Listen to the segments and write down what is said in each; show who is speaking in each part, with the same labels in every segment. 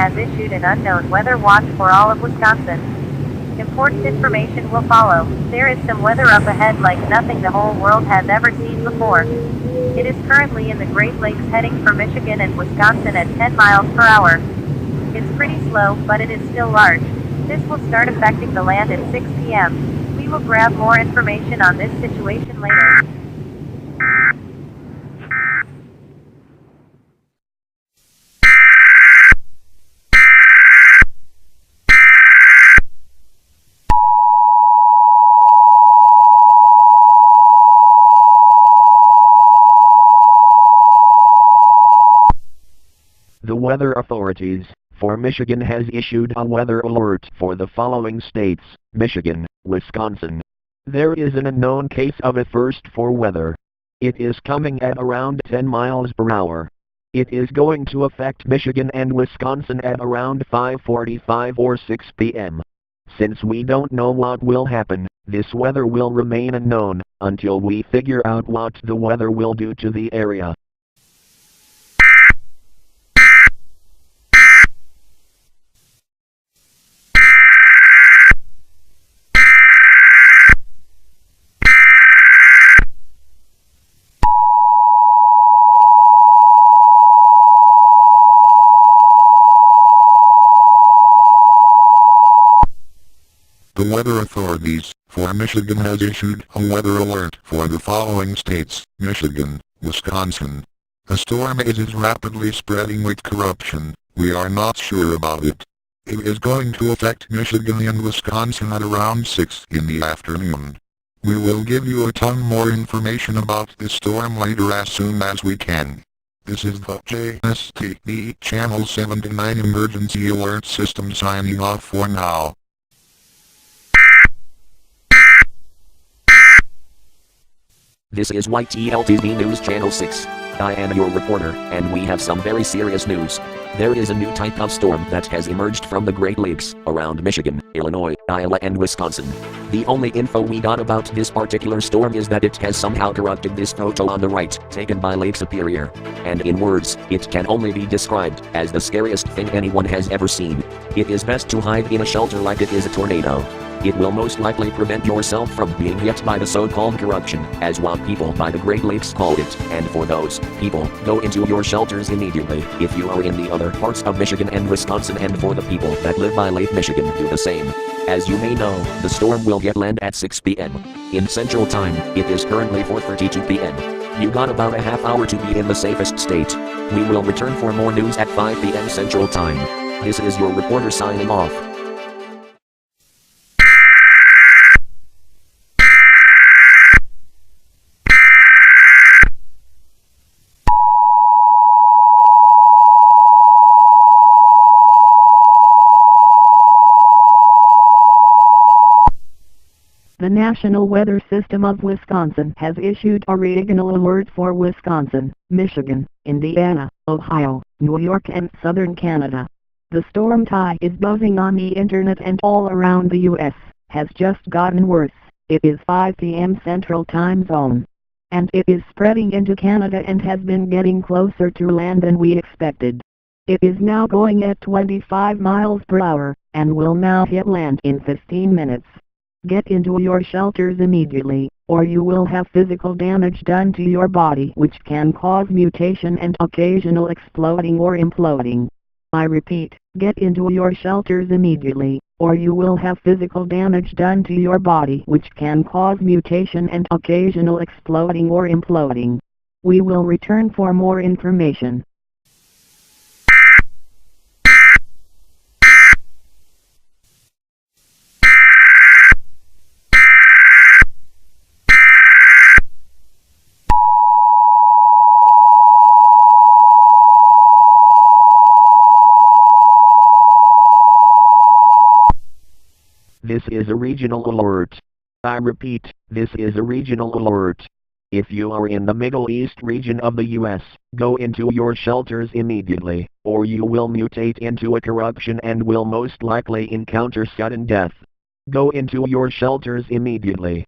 Speaker 1: has issued an unknown weather watch for all of Wisconsin. Important information will follow. There is some weather up ahead like nothing the whole world has ever seen before. It is currently in the Great Lakes heading for Michigan and Wisconsin at 10 miles per hour. It's pretty slow, but it is still large. This will start affecting the land at 6 p.m. We will grab more information on this situation later.
Speaker 2: The weather authorities for Michigan has issued a weather alert for the following states: Michigan, Wisconsin. There is an unknown case of a first for weather. It is coming at around 10 miles per hour. It is going to affect Michigan and Wisconsin at around 5:45 or 6 p.m. Since we don't know what will happen, this weather will remain unknown until we figure out what the weather will do to the area.
Speaker 3: The weather authorities for Michigan has issued a weather alert for the following states: Michigan, Wisconsin. A storm is rapidly spreading with corruption. We are not sure about it. It is going to affect Michigan and Wisconsin at around 6 in the afternoon. We will give you a ton more information about this storm later as soon as we can. This is the JSTV Channel 79 Emergency Alert System signing off for now.
Speaker 4: This is YTLTV News Channel 6. I am your reporter, and we have some very serious news. There is a new type of storm that has emerged from the Great Lakes, around Michigan, Illinois, Iowa and Wisconsin. The only info we got about this particular storm is that it has somehow corrupted this photo on the right, taken by Lake Superior. And in words, it can only be described as the scariest thing anyone has ever seen. It is best to hide in a shelter like it is a tornado. It will most likely prevent yourself from being hit by the so-called corruption, as what people by the Great Lakes called it, and for those people, go into your shelters immediately if you are in the other parts of Michigan and Wisconsin, and for the people that live by Lake Michigan, do the same. As you may know, the storm will get land at 6 p.m. In Central Time. It is currently 4:32 p.m. You got about a half hour to be in the safest state. We will return for more news at 5 p.m. Central Time. This is your reporter signing off.
Speaker 5: The National Weather System of Wisconsin has issued a regional alert for Wisconsin, Michigan, Indiana, Ohio, New York and southern Canada. The storm tide is buzzing on the internet and all around the U.S., has just gotten worse. It is 5 p.m. Central Time Zone. And it is spreading into Canada and has been getting closer to land than we expected. It is now going at 25 miles per hour, and will now hit land in 15 minutes. Get into your shelters immediately, or you will have physical damage done to your body which can cause mutation and occasional exploding or imploding. I repeat, get into your shelters immediately, or you will have physical damage done to your body which can cause mutation and occasional exploding or imploding. We will return for more information.
Speaker 2: This is a regional alert. I repeat, this is a regional alert. If you are in the Middle East region of the U.S., go into your shelters immediately, or you will mutate into a corruption and will most likely encounter sudden death. Go into your shelters immediately.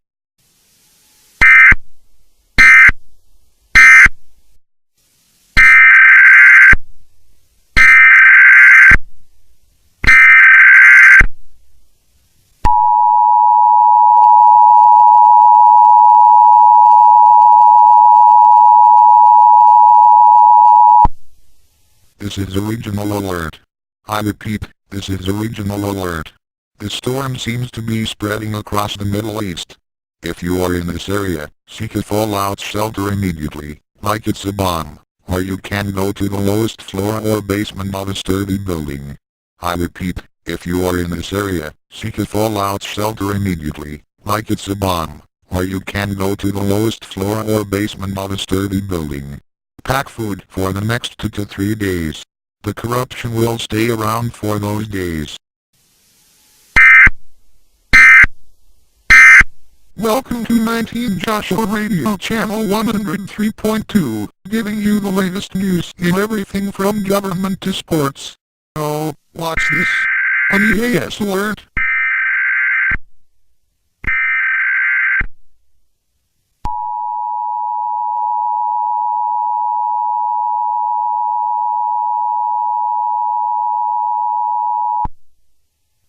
Speaker 3: This is a regional alert. I repeat, this is a regional alert. The storm seems to be spreading across the Middle East. If you are in this area, seek a fallout shelter immediately, like it's a bomb, or you can go to the lowest floor or basement of a sturdy building. I repeat, if you are in this area, seek a fallout shelter immediately, like it's a bomb, or you can go to the lowest floor or basement of a sturdy building. Pack food for the next 2 to 3 days. The corruption will stay around for those days. Welcome to 19 Joshua Radio Channel 103.2, giving you the latest news in everything from government to sports. Oh, watch this. An EAS alert.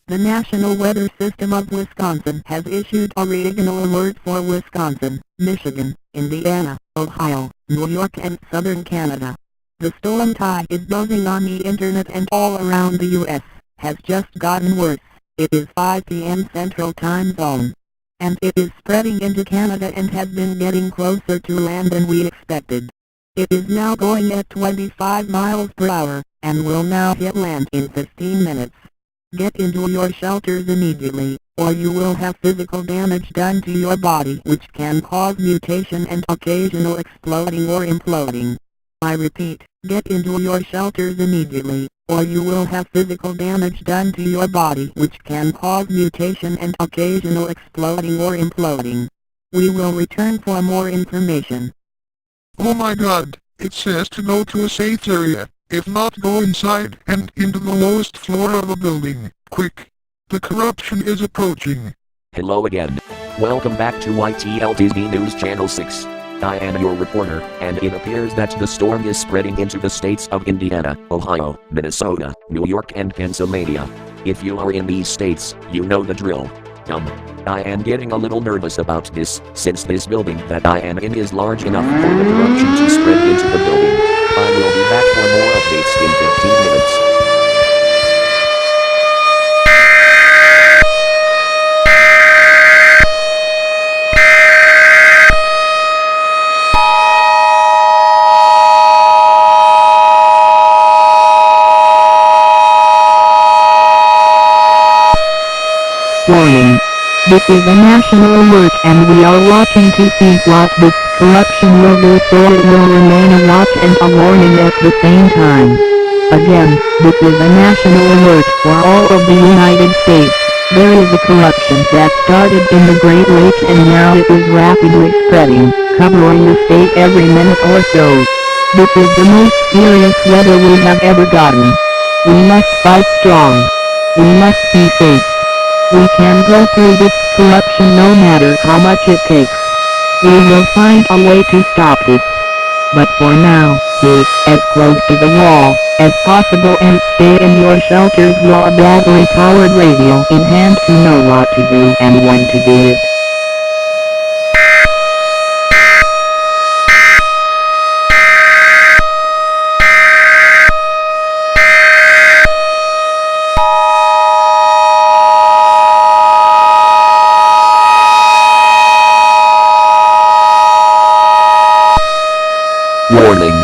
Speaker 5: The National Weather System of Wisconsin has issued a regional alert for Wisconsin, Michigan, Indiana, Ohio, New York and southern Canada. The storm tide is buzzing on the internet and all around the U.S., has just gotten worse. It is 5 p.m. Central Time Zone. And it is spreading into Canada and has been getting closer to land than we expected. It is now going at 25 miles per hour, and will now hit land in 15 minutes. Get into your shelters immediately, or you will have physical damage done to your body which can cause mutation and occasional exploding or imploding. I repeat, get into your shelters immediately, or you will have physical damage done to your body which can cause mutation and occasional exploding or imploding. We will return for more information.
Speaker 3: Oh my god, it says to go to a safe area. If not, go inside and into the lowest floor of a building, quick. The corruption is approaching.
Speaker 4: Hello again. Welcome back to YTLTV News Channel 6. I am your reporter, and it appears that the storm is spreading into the states of Indiana, Ohio, Minnesota, New York and Pennsylvania. If you are in these states, you know the drill. I am getting a little nervous about this, since this building that I am in is large enough for the corruption to spread into the building. I will be back for more updates in 15 minutes.
Speaker 5: Warning. This is a national alert and we are watching to see what this corruption will do, so it will remain a watch and a warning at the same time. Again, this is a national alert for all of the United States. There is a corruption that started in the Great Lakes and now it is rapidly spreading, covering the state every minute or so. This is the most serious weather we have ever gotten. We must fight strong. We must be safe. We can go through this corruption no matter how much it takes. We will find a way to stop this. But for now, stay as close to the wall as possible and stay in your shelters with a battery-powered radio in hand to know what to do and when to do it.
Speaker 4: Warning.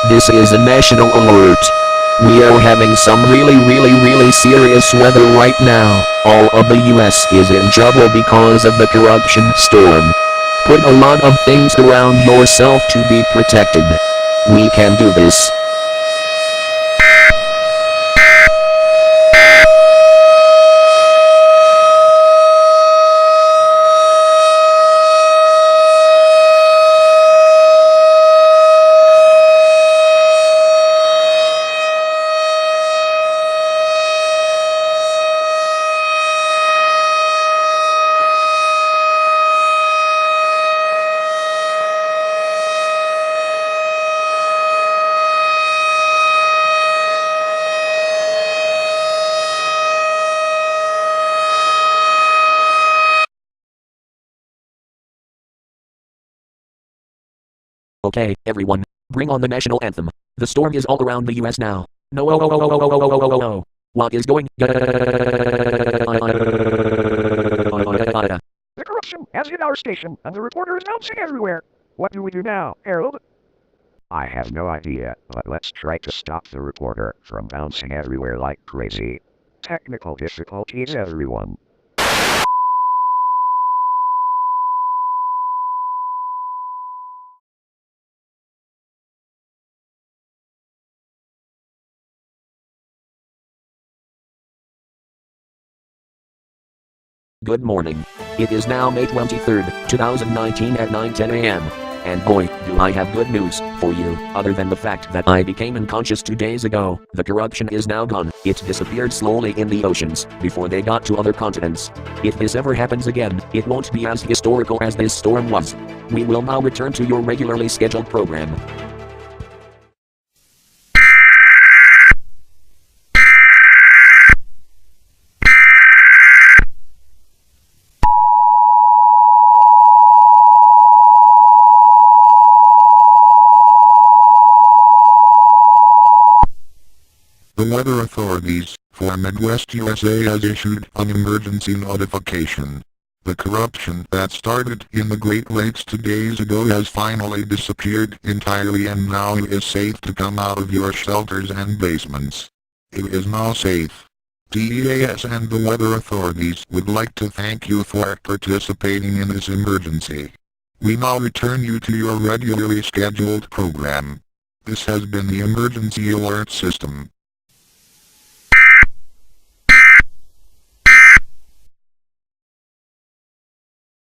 Speaker 4: This is a national alert. We are having some really serious weather right now. All of the US is in trouble because of the corruption storm. Put a lot of things around yourself to be protected. We can do this. Okay, everyone, bring on the national anthem. The storm is all around the US now. No, what is going?
Speaker 6: The corruption has hit our station, and the reporter is bouncing everywhere. What do we do now, Harold?
Speaker 7: I have no idea, but let's try to stop the reporter from bouncing everywhere like crazy. Technical difficulties, everyone.
Speaker 4: Good morning. It is now May 23rd, 2019 at 9:10 a.m. And boy, do I have good news for you, other than the fact that I became unconscious 2 days ago. The corruption is now gone. It disappeared slowly in the oceans, before they got to other continents. If this ever happens again, it won't be as historical as this storm was. We will now return to your regularly scheduled program.
Speaker 3: The weather authorities for Midwest USA has issued an emergency notification. The corruption that started in the Great Lakes 2 days ago has finally disappeared entirely, and now it is safe to come out of your shelters and basements. It is now safe. The EAS and the weather authorities would like to thank you for participating in this emergency. We now return you to your regularly scheduled program. This has been the emergency alert system.